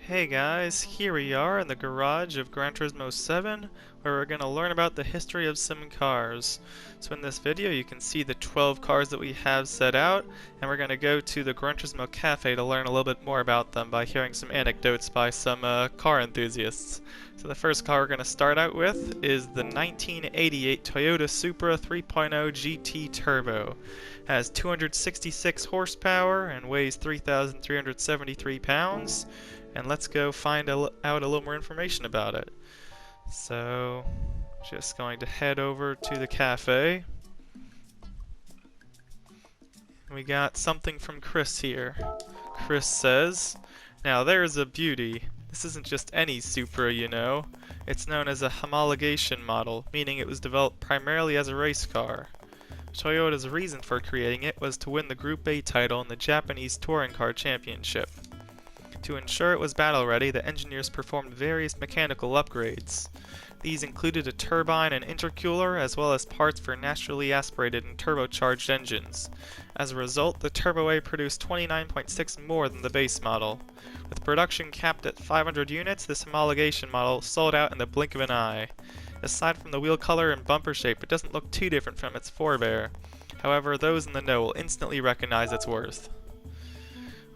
Hey guys, here we are in the garage of Gran Turismo 7, where we're going to learn about the history of some cars. So in this video you can see the 12 cars that we have set out, and we're going to go to the Gran Turismo Cafe to learn a little bit more about them by hearing some anecdotes by some car enthusiasts. So the first car we're going to start out with is the 1988 Toyota Supra 3.0 GT Turbo. It has 266 horsepower and weighs 3,373 pounds. And let's go find out a little more information about it. So, just going to head over to the cafe. We got something from Chris here. Chris says, "Now there's a beauty. This isn't just any Supra, you know. It's known as a homologation model, meaning it was developed primarily as a race car. Toyota's reason for creating it was to win the Group A title in the Japanese Touring Car Championship. To ensure it was battle-ready, the engineers performed various mechanical upgrades. These included a turbine and intercooler, as well as parts for naturally aspirated and turbocharged engines. As a result, the Turbo A produced 29.6 more than the base model. With production capped at 500 units, this homologation model sold out in the blink of an eye. Aside from the wheel color and bumper shape, it doesn't look too different from its forebear. However, those in the know will instantly recognize its worth."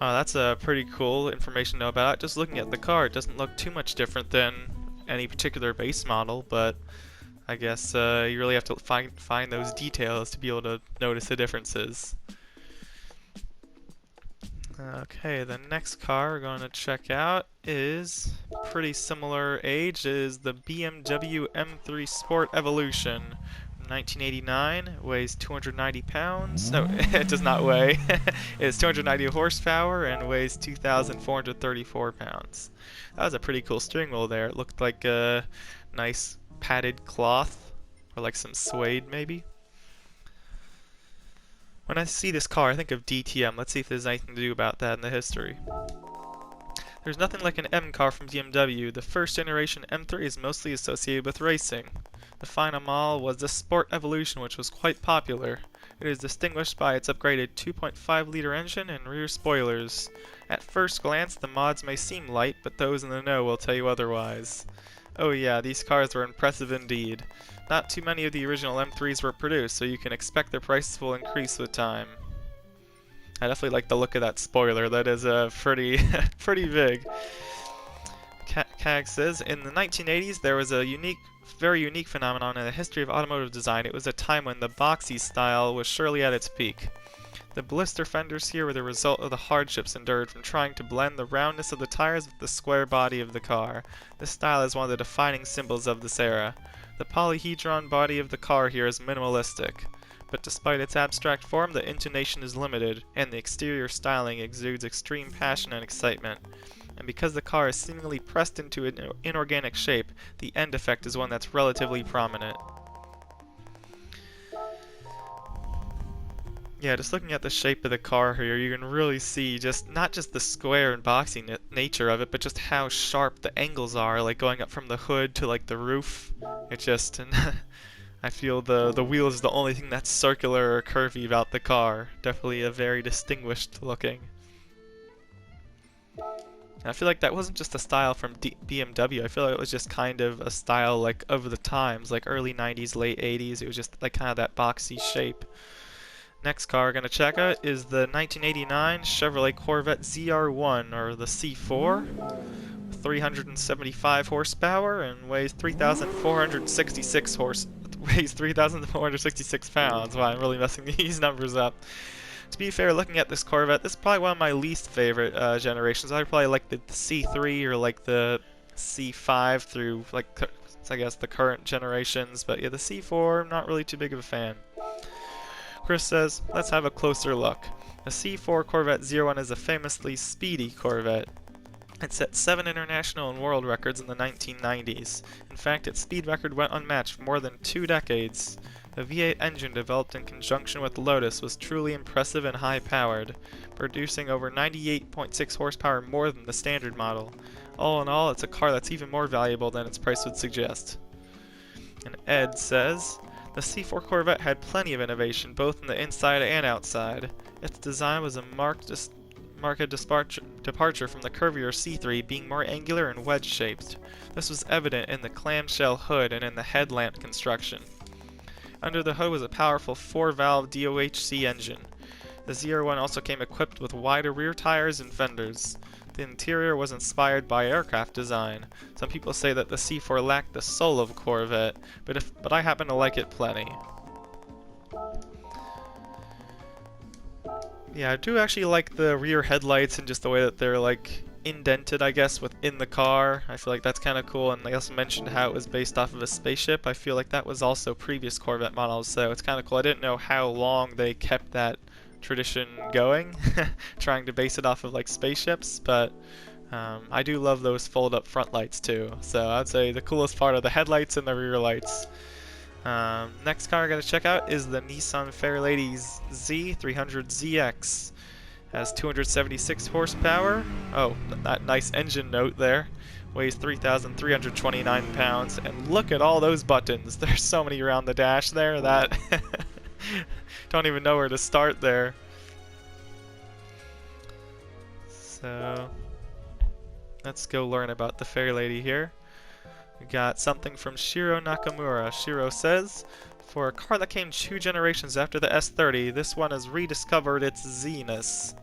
That's pretty cool information to know about. Just looking at the car, it doesn't look too much different than any particular base model, but I guess you really have to find those details to be able to notice the differences. Okay, the next car we're going to check out is pretty similar age, is the Bmw M3 Sport Evolution. 1989, weighs 290 pounds. No, it does not weigh. It's 290 horsepower and weighs 2,434 pounds. That was a pretty cool steering wheel there. It looked like a nice padded cloth, or like some suede maybe. When I see this car, I think of DTM. Let's see if there's anything to do about that in the history. There's nothing like an M car from BMW. The first generation M3 is mostly associated with racing. The final model was the Sport Evolution, which was quite popular. It is distinguished by its upgraded 2.5-liter engine and rear spoilers. At first glance, the mods may seem light, but those in the know will tell you otherwise. Oh yeah, these cars were impressive indeed. Not too many of the original M3s were produced, so you can expect their prices will increase with time. I definitely like the look of that spoiler. That is pretty big. Kag says, in the 1980s there was a very unique phenomenon in the history of automotive design. It was a time when the boxy style was surely at its peak. The blister fenders here were the result of the hardships endured from trying to blend the roundness of the tires with the square body of the car. This style is one of the defining symbols of this era. The polyhedron body of the car here is minimalistic, but despite its abstract form, the intonation is limited, and the exterior styling exudes extreme passion and excitement. And because the car is seemingly pressed into an inorganic shape, the end effect is one that's relatively prominent. Yeah, just looking at the shape of the car here, you can really see not just the square and boxy nature of it, but just how sharp the angles are, like going up from the hood to like the roof. It just, I feel the wheel is the only thing that's circular or curvy about the car. Definitely a very distinguished looking. I feel like that wasn't just a style from BMW. I feel like it was just kind of a style like of the times, like early 90s, late 80s. It was just like kind of that boxy shape. Next car we're going to check out is the 1989 Chevrolet Corvette Zero One, or the C4. 375 horsepower and weighs 3,466 pounds. Wow, I'm really messing these numbers up. To be fair, looking at this Corvette, this is probably one of my least favorite generations. I probably like the C3 or like the C5 through like I guess the current generations, but yeah, the C4 I'm not really too big of a fan. Chris says, let's have a closer look. The C4 Corvette Zero One is a famously speedy Corvette. It set 7 international and world records in the 1990s. In fact, its speed record went unmatched for more than 2 decades. The V8 engine developed in conjunction with Lotus was truly impressive and high-powered, producing over 98.6 horsepower more than the standard model. All in all, it's a car that's even more valuable than its price would suggest. And Ed says, the C4 Corvette had plenty of innovation both in the inside and outside. Its design was a marked mark a departure from the curvier C3, being more angular and wedge-shaped. This was evident in the clamshell hood and in the headlamp construction. Under the hood was a powerful 4-valve DOHC engine. The Zero One also came equipped with wider rear tires and fenders. The interior was inspired by aircraft design. Some people say that the C4 lacked the soul of a Corvette, but I happen to like it plenty. Yeah, I do actually like the rear headlights and just the way that they're like indented, I guess, within the car. I feel like that's kind of cool, and they also mentioned how it was based off of a spaceship. I feel like that was also previous Corvette models, so it's kind of cool. I didn't know how long they kept that tradition going, trying to base it off of like spaceships, but I do love those fold-up front lights too. So I'd say the coolest part are the headlights and the rear lights. Next car I gotta check out is the Nissan Fairlady Z300ZX. Has 276 horsepower. Oh, that nice engine note there. Weighs 3,329 pounds, and look at all those buttons. There's so many around the dash there that don't even know where to start there. So let's go learn about the Fairlady here. We got something from Shiro Nakamura. Shiro says, for a car that came 2 generations after the S30, this one has rediscovered its Z-ness.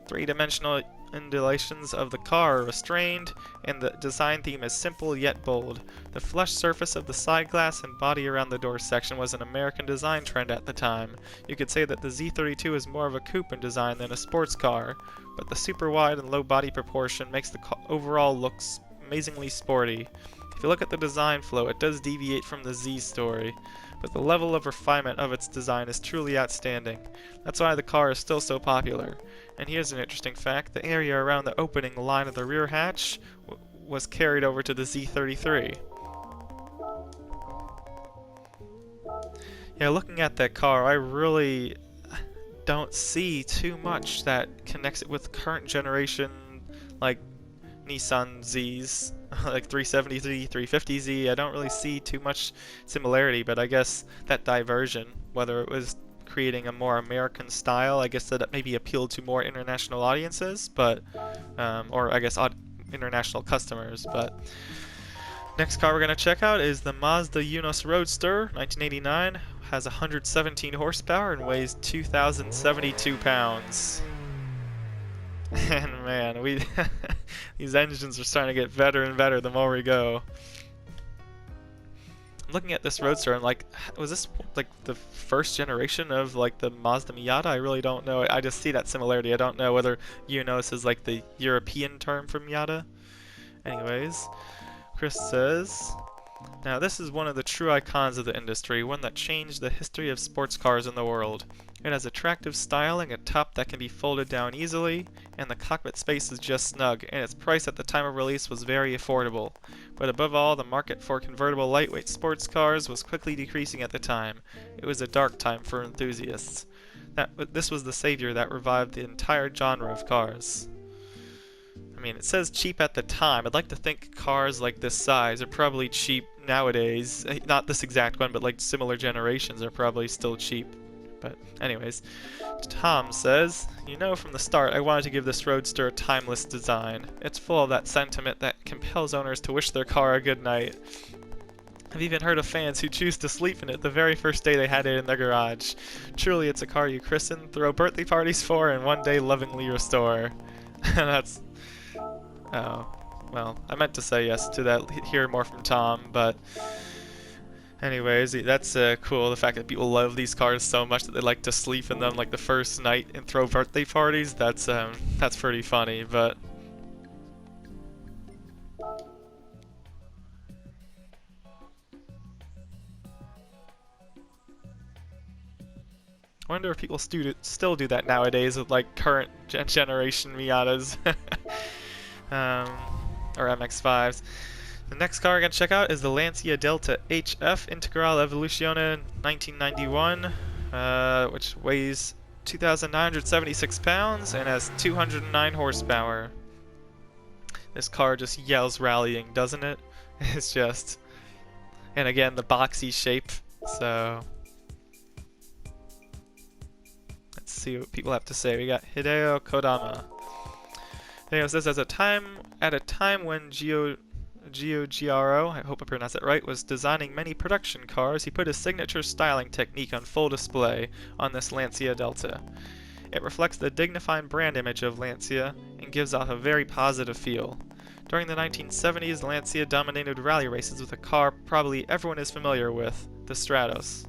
Three-dimensional undulations of the car are restrained, and the design theme is simple yet bold. The flush surface of the side glass and body around the door section was an American design trend at the time. You could say that the Z32 is more of a coupe in design than a sports car, but the super wide and low body proportion makes the overall look amazingly sporty. If you look at the design flow, it does deviate from the Z story, but the level of refinement of its design is truly outstanding. That's why the car is still so popular. And here's an interesting fact: the area around the opening line of the rear hatch was carried over to the Z33. Yeah, looking at that car, I really don't see too much that connects it with current generation, like Nissan Zs, like 370Z, 350Z. I don't really see too much similarity, but I guess that diversion, whether it was creating a more American style, I guess that maybe appealed to more international audiences, but or I guess international customers. But next car we're going to check out is the Mazda Eunos Roadster, 1989. Has 117 horsepower and weighs 2,072 pounds. And man, these engines are starting to get better and better the more we go. I'm looking at this Roadster and like, was this like the first generation of like the Mazda Miata? I really don't know. I just see that similarity. I don't know whether Eunos is like the European term for Miata. Anyways, Chris says, now this is one of the true icons of the industry, one that changed the history of sports cars in the world. It has attractive styling, a top that can be folded down easily, and the cockpit space is just snug, and its price at the time of release was very affordable. But above all, the market for convertible lightweight sports cars was quickly decreasing at the time. It was a dark time for enthusiasts. This was the savior that revived the entire genre of cars. I mean, it says cheap at the time. I'd like to think cars like this size are probably cheap nowadays. Not this exact one, but like similar generations are probably still cheap. But anyways, Tom says, you know, from the start I wanted to give this Roadster a timeless design. It's full of that sentiment that compels owners to wish their car a good night. I've even heard of fans who choose to sleep in it the very first day they had it in their garage. Truly, it's a car you christen, throw birthday parties for, and one day lovingly restore. That's... oh, well, I meant to say yes to that, hear more from Tom, but... anyways, that's cool, the fact that people love these cars so much that they like to sleep in them like the first night and throw birthday parties. That's pretty funny, but... I wonder if people still do that nowadays with like current generation Miatas or MX-5s. The next car we're going to check out is the Lancia Delta HF Integral Evolution 1991, which weighs 2,976 pounds and has 209 horsepower. This car just yells rallying, doesn't it? It's just... and again, the boxy shape, so... let's see what people have to say. We got Hideo Kodama. It says, at a time when Giugiaro, I hope I pronounced it right, was designing many production cars, he put his signature styling technique on full display on this Lancia Delta. It reflects the dignified brand image of Lancia and gives off a very positive feel. During the 1970s, Lancia dominated rally races with a car probably everyone is familiar with, the Stratos.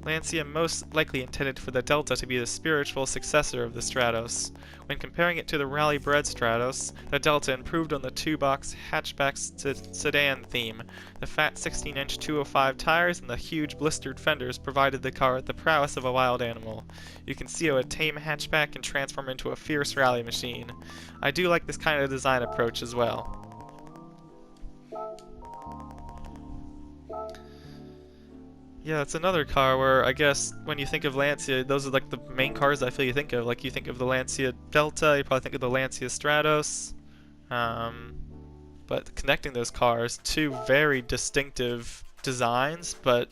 Lancia most likely intended for the Delta to be the spiritual successor of the Stratos. When comparing it to the rally-bred Stratos, the Delta improved on the two-box hatchback sedan theme. The fat 16-inch 205 tires and the huge blistered fenders provided the car with the prowess of a wild animal. You can see how a tame hatchback can transform into a fierce rally machine. I do like this kind of design approach as well. Yeah, it's another car where I guess when you think of Lancia, those are like the main cars I feel you think of. Like you think of the Lancia Delta, you probably think of the Lancia Stratos. But connecting those cars, two very distinctive designs, but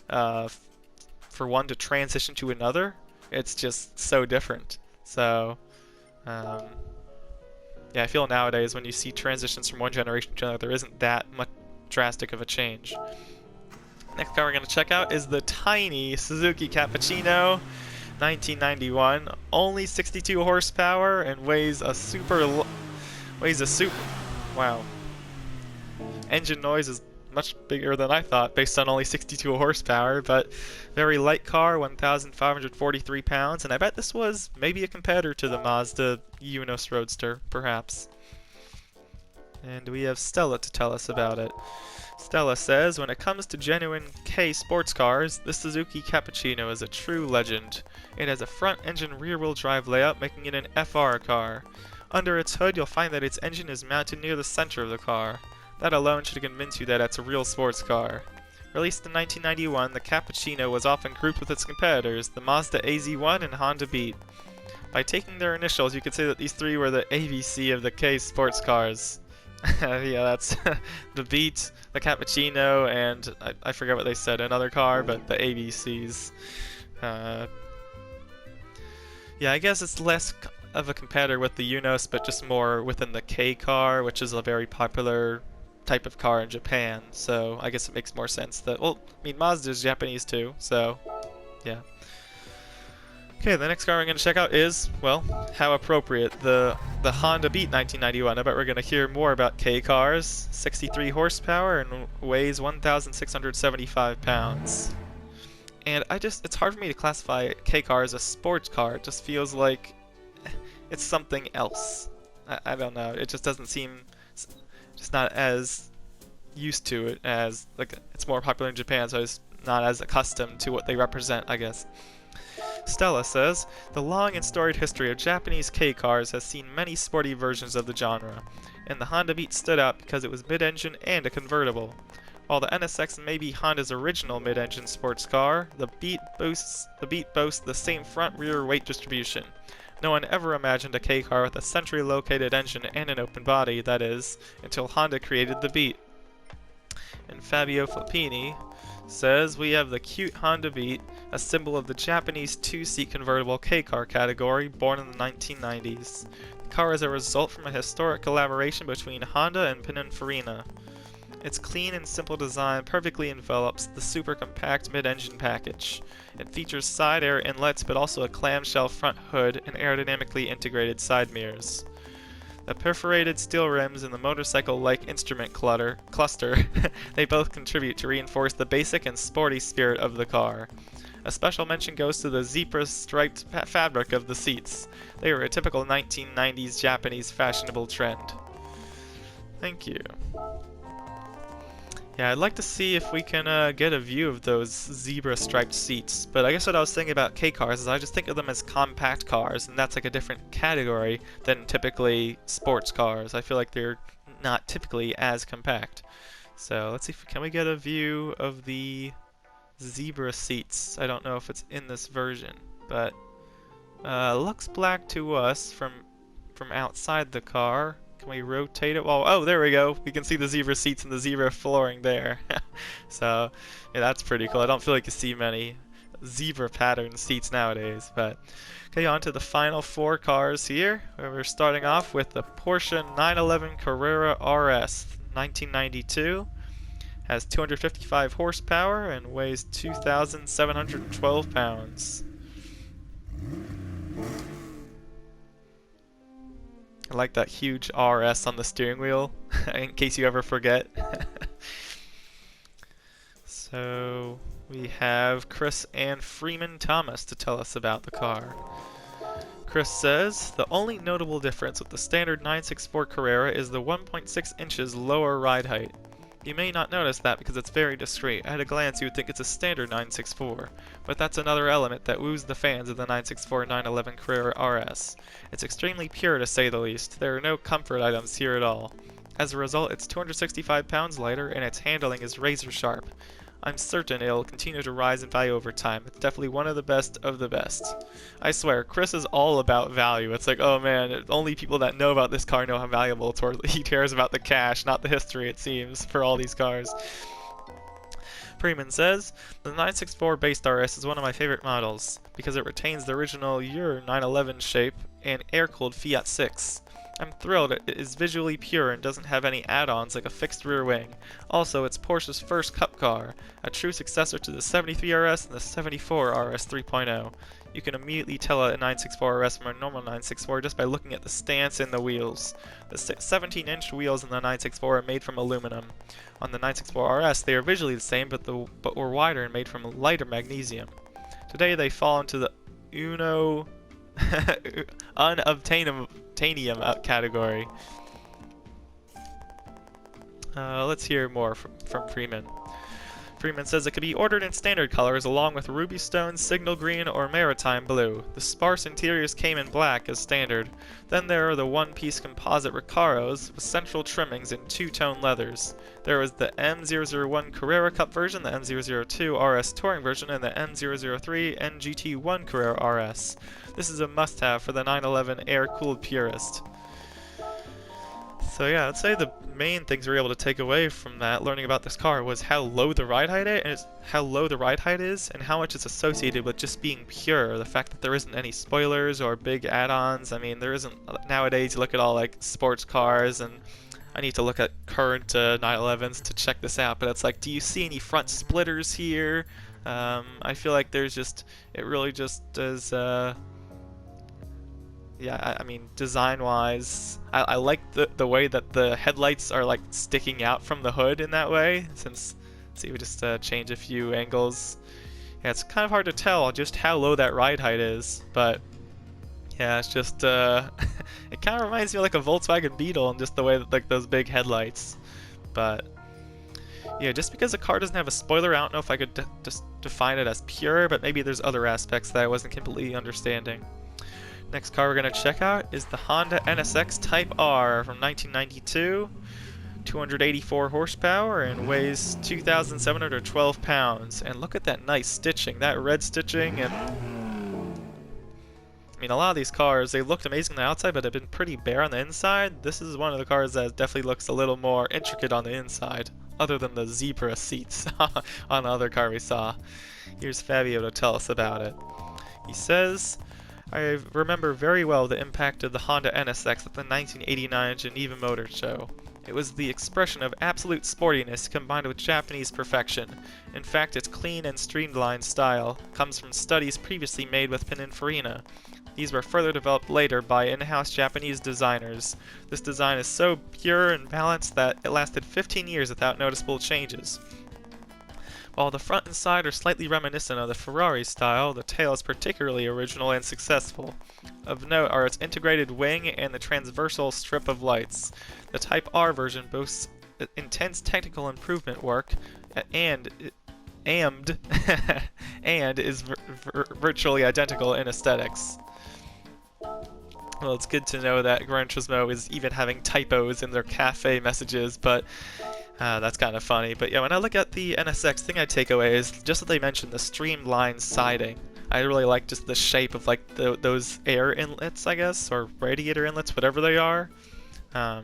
for one to transition to another, it's just so different. So, yeah, I feel nowadays when you see transitions from one generation to another, there isn't that much drastic of a change. Next car we're going to check out is the tiny Suzuki Cappuccino, 1991. Only 62 horsepower and weighs a super. Wow. Engine noise is much bigger than I thought, based on only 62 horsepower. But very light car, 1,543 pounds, and I bet this was maybe a competitor to the Mazda Eunos Roadster, perhaps. And we have Stella to tell us about it. Stella says, when it comes to genuine K sports cars, the Suzuki Cappuccino is a true legend. It has a front-engine rear-wheel drive layout, making it an FR car. Under its hood, you'll find that its engine is mounted near the center of the car. That alone should convince you that it's a real sports car. Released in 1991, the Cappuccino was often grouped with its competitors, the Mazda AZ1 and Honda Beat. By taking their initials, you could say that these three were the ABC of the K sports cars. Yeah, that's the Beat, the Cappuccino, and I forget what they said, another car, but the ABCs. Yeah, I guess it's less of a competitor with the Eunos, but just more within the K car, which is a very popular type of car in Japan. So I guess it makes more sense that, well, I mean, Mazda is Japanese too, so yeah. Okay, the next car I'm going to check out is, well, how appropriate, the Honda Beat 1991. I bet we're going to hear more about K cars. 63 horsepower and weighs 1,675 pounds. And it's hard for me to classify K car as a sports car. It just feels like it's something else. I don't know. It just doesn't seem, just not as used to it as, like, it's more popular in Japan, so it's not as accustomed to what they represent, I guess. Stella says, the long and storied history of Japanese K cars has seen many sporty versions of the genre, and the Honda Beat stood out because it was mid-engine and a convertible. While the Nsx may be Honda's original mid-engine sports car, the Beat boasts the same front-rear weight distribution. No one ever imagined a K car with a centrally located engine and an open body, that is, until Honda created the Beat. And Fabio Flippini says, we have the cute Honda Beat, a symbol of the Japanese two-seat convertible K car category, born in the 1990s. The car is a result from a historic collaboration between Honda and Pininfarina. Its clean and simple design perfectly envelops the super compact mid-engine package. It features side air inlets but also a clamshell front hood and aerodynamically integrated side mirrors. The perforated steel rims and the motorcycle-like instrument cluster, they both contribute to reinforce the basic and sporty spirit of the car. A special mention goes to the zebra-striped fabric of the seats. They were a typical 1990s Japanese fashionable trend. Thank you. Yeah, I'd like to see if we can get a view of those zebra-striped seats, but I guess what I was thinking about K cars is I just think of them as compact cars, and that's like a different category than typically sports cars. I feel like they're not typically as compact. So let's see, can we get a view of the zebra seats? I don't know if it's in this version, but looks black to us from outside the car. Can we rotate it? Well, oh, there we go. We can see the zebra seats and the zebra flooring there. So, yeah, that's pretty cool. I don't feel like you see many zebra pattern seats nowadays. But okay, on to the final 4 cars here. We're starting off with the Porsche 911 Carrera RS 1992. Has 255 horsepower and weighs 2,712 pounds. I like that huge RS on the steering wheel, in case you ever forget. So we have Chris and Freeman Thomas to tell us about the car. Chris says, the only notable difference with the standard 964 Carrera is the 1.6 inches lower ride height. You may not notice that because it's very discreet. At a glance you would think it's a standard 964, but that's another element that woos the fans of the 964 911 Carrera RS. It's extremely pure to say the least. There are no comfort items here at all. As a result, it's 265 pounds lighter and its handling is razor sharp. I'm certain it'll continue to rise in value over time. It's definitely one of the best of the best. I swear, Chris is all about value. It's like, oh man, only people that know about this car know how valuable it's worth. He cares about the cash, not the history, it seems, for all these cars. Freeman says, the 964 based RS is one of my favorite models because it retains the original Euro 911 shape and air-cooled Fiat 6. I'm thrilled it is visually pure and doesn't have any add-ons like a fixed rear wing. Also, it's Porsche's first cup car, a true successor to the 73 RS and the 74 RS 3.0. You can immediately tell a 964 RS from a normal 964 just by looking at the stance and the wheels. The 17-inch wheels in the 964 are made from aluminum. On the 964 RS, they are visually the same but were wider and made from lighter magnesium. Today they fall into the Eunos unobtainium category. Let's hear more from Freeman. Freeman says it could be ordered in standard colors along with ruby stone, signal green, or maritime blue. The sparse interiors came in black as standard. Then there are the one-piece composite Recaros with central trimmings in two-tone leathers. There was the M001 Carrera Cup version, the M002 RS Touring version, and the M003 NGT1 Carrera RS. This is a must-have for the 911 air-cooled purist. So yeah, I'd say the main things we were able to take away from that, learning about this car, was how low the ride height is, and how much it's associated with just being pure. The fact that there isn't any spoilers or big add-ons. I mean, there isn't nowadays. You look at all like sports cars, and I need to look at current 911s to check this out. But it's like, do you see any front splitters here? I feel like there's just, it really just is. Yeah, I mean, design-wise, I like the way that the headlights are like sticking out from the hood in that way. Since, see, we just change a few angles. Yeah, it's kind of hard to tell just how low that ride height is, but yeah, it's just it kind of reminds me of like a Volkswagen Beetle and just the way that like those big headlights. But yeah, just because a car doesn't have a spoiler, I don't know if I could just define it as pure, but maybe there's other aspects that I wasn't completely understanding. Next car we're going to check out is the Honda Nsx Type R from 1992, 284 horsepower and weighs 2,712 pounds. And look at that nice stitching, that red stitching. And I mean, a lot of these cars, they looked amazing on the outside, but have been pretty bare on the inside. This is one of the cars that definitely looks a little more intricate on the inside, other than the zebra seats on the other car we saw. Here's Fabio to tell us about it. He says, I remember very well the impact of the Honda Nsx at the 1989 Geneva Motor Show. It was the expression of absolute sportiness combined with Japanese perfection. In fact, its clean and streamlined style comes from studies previously made with Pininfarina. These were further developed later by in-house Japanese designers. This design is so pure and balanced that it lasted 15 years without noticeable changes. While the front and side are slightly reminiscent of the Ferrari style, the tail is particularly original and successful. Of note are its integrated wing and the transversal strip of lights. The Type R version boasts intense technical improvement work and is virtually identical in aesthetics. Well, it's good to know that Gran Turismo is even having typos in their cafe messages, but that's kind of funny. But yeah, when I look at the Nsx, the thing I take away is just that they mentioned the streamlined siding. I really like just the shape of like those air inlets, I guess, or radiator inlets, whatever they are. Yeah,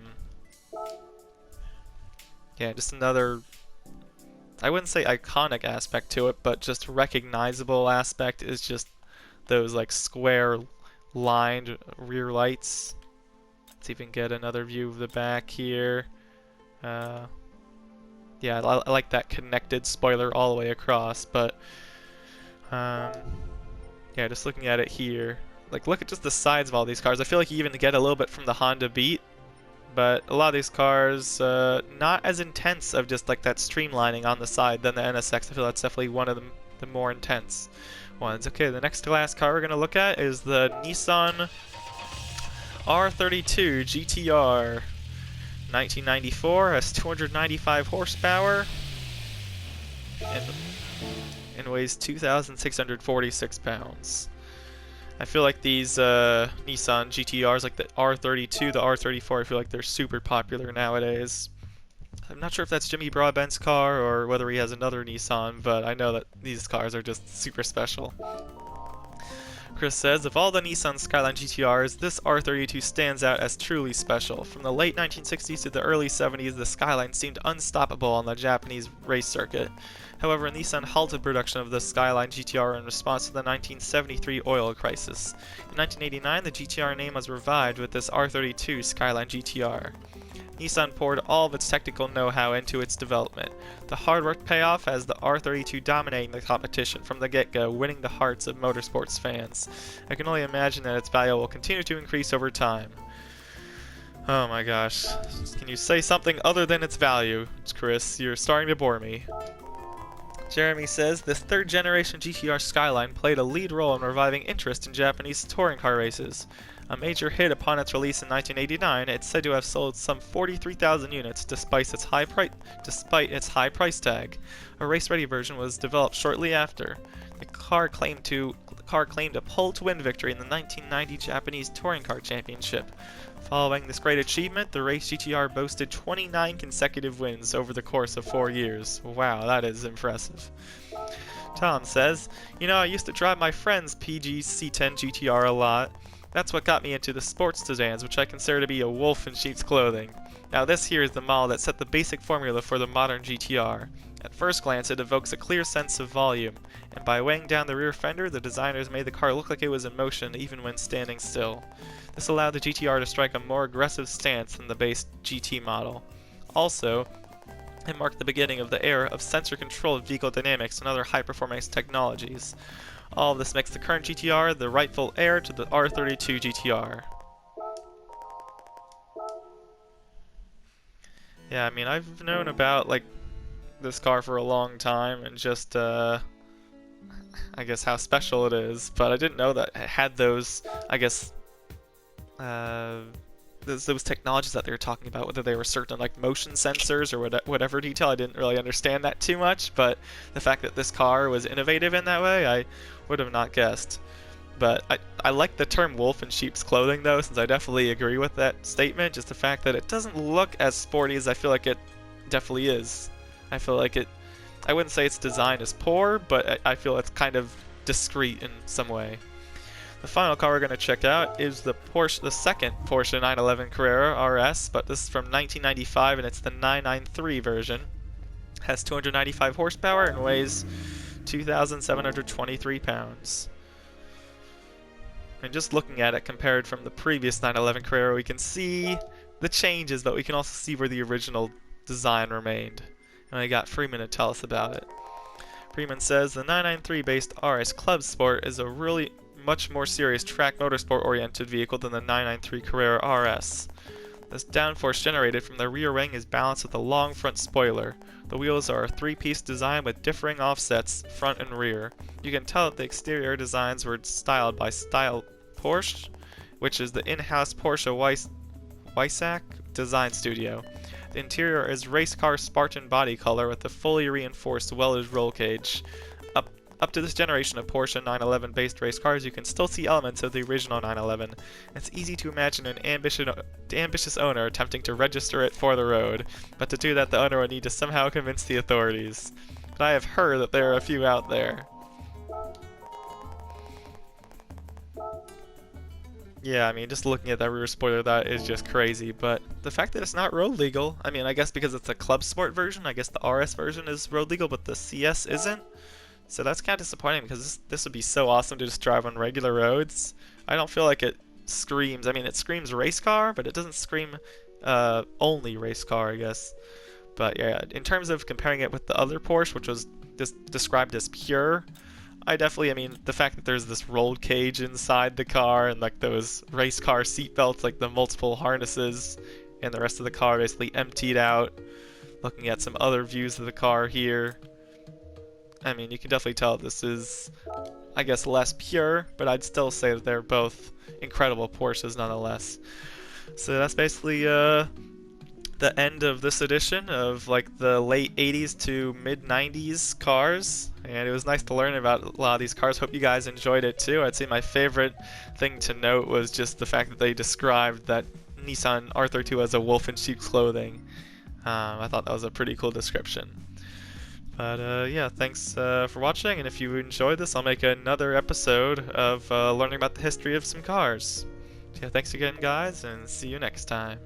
just another I wouldn't say iconic aspect to it, but just recognizable aspect is just those like square lined rear lights. Let's even get another view of the back here. Yeah, I like that connected spoiler all the way across, but yeah, just looking at it here, like look at just the sides of all these cars. I feel like you even get a little bit from the Honda Beat, but a lot of these cars not as intense of just like that streamlining on the side than the Nsx. I feel that's definitely one of the more intense ones. Okay, the next glass car we're gonna look at is the Nissan R32 Gtr. 1994, has 295 horsepower and weighs 2,646 pounds. I feel like these Nissan GTRs, like the R32, the R34, I feel like they're super popular nowadays. I'm not sure if that's Jimmy Broadbent's car or whether he has another Nissan, but I know that these cars are just super special. Chris says, of all the Nissan Skyline GTRs, this R32 stands out as truly special. From the late 1960s to the early 70s, the Skyline seemed unstoppable on the Japanese race circuit. However, Nissan halted production of the Skyline GTR in response to the 1973 oil crisis. In 1989, the GTR name was revived with this R32 Skyline GTR. Nissan poured all of its technical know-how into its development. The hard work payoff has the R32 dominating the competition from the get-go, winning the hearts of motorsports fans. I can only imagine that its value will continue to increase over time. Oh my gosh. Can you say something other than its value, Chris? You're starting to bore me. Jeremy says, this third-generation GTR Skyline played a lead role in reviving interest in Japanese touring car races. A major hit upon its release in 1989, it's said to have sold some 43,000 units despite its high price tag. A race-ready version was developed shortly after. The car claimed a pole-to-win victory in the 1990 Japanese Touring Car Championship. Following this great achievement, the race GTR boasted 29 consecutive wins over the course of 4 years. Wow, that is impressive. Tom says, you know, I used to drive my friend's PG C10 GTR a lot. That's what got me into the sports sedans, which I consider to be a wolf in sheep's clothing. Now this here is the model that set the basic formula for the modern GTR. At first glance, it evokes a clear sense of volume, and by weighing down the rear fender, the designers made the car look like it was in motion even when standing still. This allowed the GTR to strike a more aggressive stance than the base GT model. Also, it marked the beginning of the era of sensor-controlled vehicle dynamics and other high-performance technologies. All of this makes the current GTR the rightful heir to the R32 GTR. Yeah, I mean, I've known about, like, this car for a long time and just, I guess how special it is, but I didn't know that it had those, I guess, those technologies that they were talking about, whether they were certain like motion sensors or whatever detail. I didn't really understand that too much, but the fact that this car was innovative in that way, I would have not guessed. But I like the term wolf in sheep's clothing though, since I definitely agree with that statement, just the fact that it doesn't look as sporty as I feel like it definitely is. I feel like I wouldn't say its design is poor, but I feel it's kind of discreet in some way. The final car we're going to check out is the second Porsche 911 Carrera RS, but this is from 1995 and it's the 993 version. It has 295 horsepower and weighs 2,723 pounds. And just looking at it compared from the previous 911 Carrera, we can see the changes, but we can also see where the original design remained. And I got Freeman to tell us about it. Freeman says the 993 based RS Club Sport is a really much more serious track motorsport oriented vehicle than the 993 Carrera RS. This downforce generated from the rear wing is balanced with a long front spoiler. The wheels are a three-piece design with differing offsets front and rear. You can tell that the exterior designs were styled by Style Porsche, which is the in-house Porsche Weissach design studio. The interior is race car Spartan body color with a fully reinforced welded roll cage. Up to this generation of Porsche 911 based race cars, you can still see elements of the original 911. It's easy to imagine an ambitious owner attempting to register it for the road, but to do that the owner would need to somehow convince the authorities. But I have heard that there are a few out there. Yeah, I mean, just looking at that rear spoiler, that is just crazy. But the fact that it's not road legal, I mean, I guess because it's a Club Sport version, I guess the RS version is road legal, but the CS isn't. So that's kind of disappointing because this would be so awesome to just drive on regular roads. I don't feel like it screams, I mean, it screams race car, but it doesn't scream only race car, I guess. But yeah, in terms of comparing it with the other Porsche, which was described as pure, I mean, the fact that there's this rolled cage inside the car and like those race car seat belts, like the multiple harnesses, and the rest of the car basically emptied out. Looking at some other views of the car here, I mean, you can definitely tell this is, I guess, less pure, but I'd still say that they're both incredible Porsches nonetheless. So that's basically the end of this edition of like the late 80s to mid 90s cars, and it was nice to learn about a lot of these cars. Hope you guys enjoyed it too. I'd say my favorite thing to note was just the fact that they described that Nissan R32 as a wolf in sheep's clothing. I thought that was a pretty cool description. But yeah, thanks for watching, and if you enjoyed this, I'll make another episode of learning about the history of some cars. So yeah, thanks again guys, and see you next time.